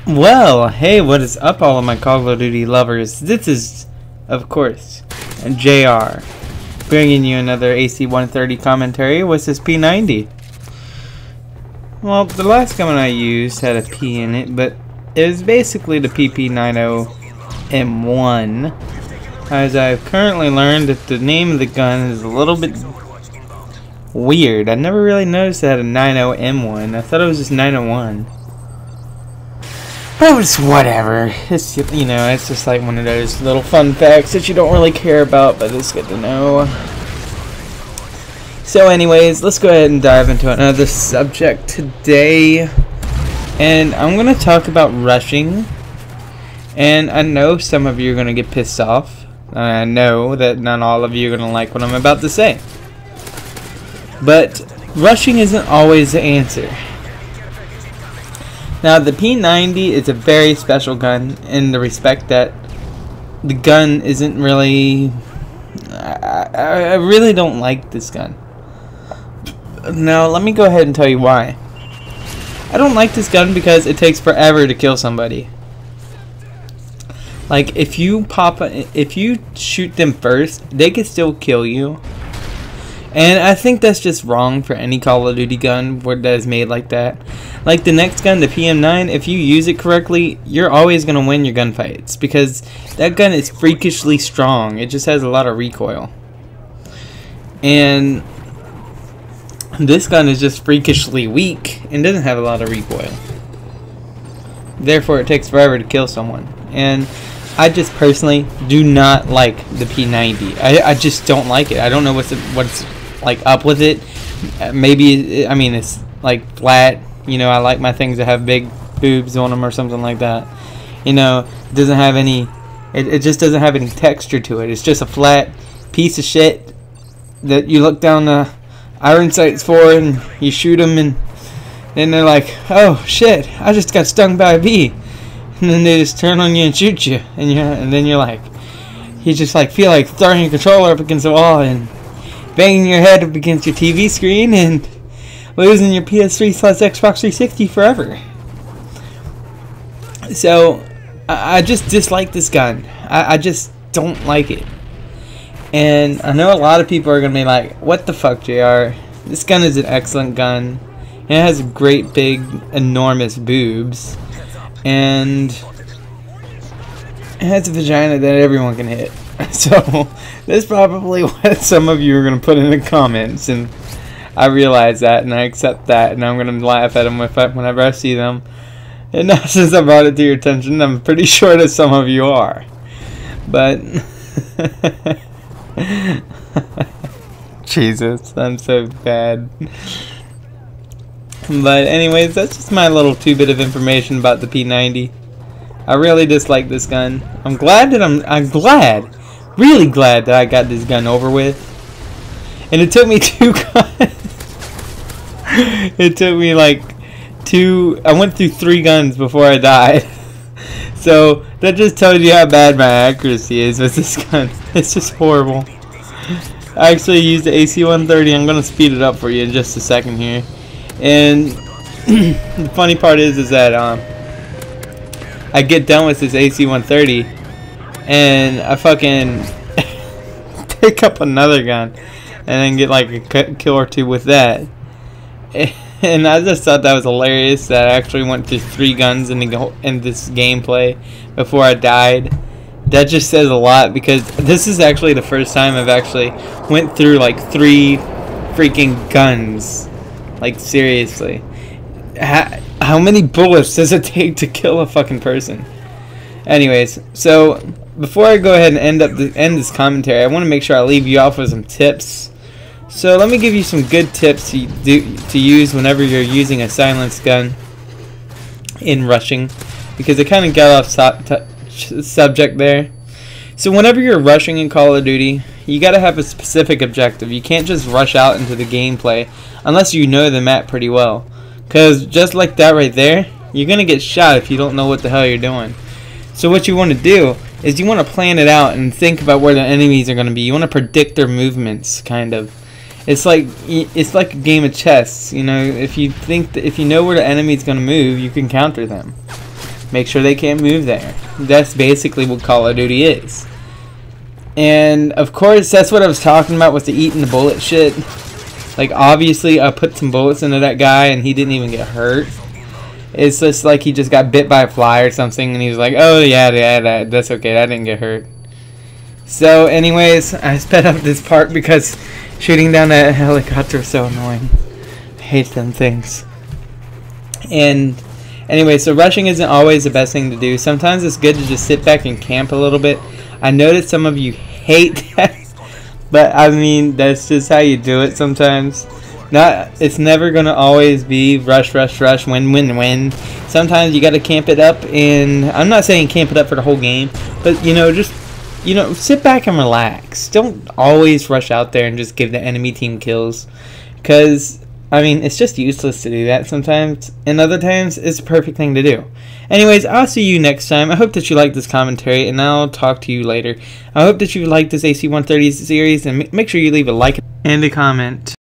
Well, hey, what is up, all of my Call of Duty lovers? This is, of course, JR, bringing you another AC130 commentary with this P90. Well, the last gun I used had a P in it, but it was basically the PP90 M1, as I've currently learned that the name of the gun is a little bit weird. I never really noticed it had a 90 M1. I thought it was just 901. But it's whatever. It's, you know, it's just like one of those little fun facts that you don't really care about, but it's good to know. So anyways, let's go ahead and dive into another subject today. And I'm going to talk about rushing. And I know some of you are going to get pissed off. And I know that not all of you are going to like what I'm about to say. But rushing isn't always the answer. Now, the P90 is a very special gun in the respect that the gun isn't really... I really don't like this gun. Now, let me go ahead and tell you why. I don't like this gun because it takes forever to kill somebody. Like, if you shoot them first, they can still kill you. And I think that's just wrong for any Call of Duty gun that is made like that. Like the next gun, the PM9, if you use it correctly, you're always going to win your gunfights. Because that gun is freakishly strong. It just has a lot of recoil. And this gun is just freakishly weak and doesn't have a lot of recoil. Therefore, it takes forever to kill someone. And I just personally do not like the P90. I just don't like it. I don't know what's like up with it. Maybe, I mean, it's like flat. You know, I like my things that have big boobs on them or something like that. You know, it doesn't have any, it just doesn't have any texture to it. It's just a flat piece of shit that you look down the iron sights for and you shoot them and then they're like, oh shit, I just got stung by a bee. And then they just turn on you and shoot you. And then you're like, you just like feel like throwing your controller up against the wall and banging your head up against your TV screen and losing your PS3/Xbox 360 forever. So, I just dislike this gun. I just don't like it. And I know a lot of people are going to be like, what the fuck, JR? This gun is an excellent gun. It has great big, enormous boobs. And it has a vagina that everyone can hit. So, that's probably what some of you are going to put in the comments. And I realize that, and I accept that, and I'm going to laugh at them whenever I see them. And now, since I brought it to your attention, I'm pretty sure that some of you are. But, Jesus, I'm so bad. But anyways, that's just my little tidbit of information about the P90. I really dislike this gun. I'm glad that really glad that I got this gun over with. And it took me it took me like I went through 3 guns before I died. So that just tells you how bad my accuracy is with this gun. It's just horrible. I actually used the AC130. I'm gonna speed it up for you in just a second here. And the funny part is that I get done with this AC130 and I fucking pick up another gun and then get like a kill or 2 with that. And I just thought that was hilarious that I actually went through 3 guns in this gameplay before I died. That just says a lot, because this is actually the first time I've actually went through like 3 freaking guns. Like, seriously. How many bullets does it take to kill a fucking person? Anyways, so before I go ahead and end this commentary, I want to make sure I leave you off with some tips. So let me give you some good tips to use whenever you're using a silenced gun in rushing, because it kind of got off subject there. So whenever you're rushing in Call of Duty, you gotta have a specific objective. You can't just rush out into the gameplay unless you know the map pretty well. Because just like that right there, you're gonna get shot if you don't know what the hell you're doing. So what you want to do is you want to plan it out and think about where the enemies are gonna be. You want to predict their movements, kind of. It's like a game of chess. You know, if you know where the enemy's gonna move, you can counter them. Make sure they can't move there. That's basically what Call of Duty is. And of course, that's what I was talking about with the eating the bullet shit. Like, obviously, I put some bullets into that guy and he didn't even get hurt. It's just like he just got bit by a fly or something, and he was like, oh yeah, that's okay, I didn't get hurt. So anyways, I sped up this part because shooting down that helicopter is so annoying. I hate them things. And anyway, so rushing isn't always the best thing to do. Sometimes it's good to just sit back and camp a little bit. I noticed some of you hate that, but I mean, that's just how you do it sometimes. It's never gonna always be rush, win. Sometimes you gotta camp it up, and I'm not saying camp it up for the whole game, but just sit back and relax. Don't always rush out there and just give the enemy team kills, because I mean, it's just useless to do that sometimes, and other times it's the perfect thing to do. Anyways, I'll see you next time. I hope that you liked this commentary, and I'll talk to you later. I hope that you liked this AC130 series, and make sure you leave a like and a comment.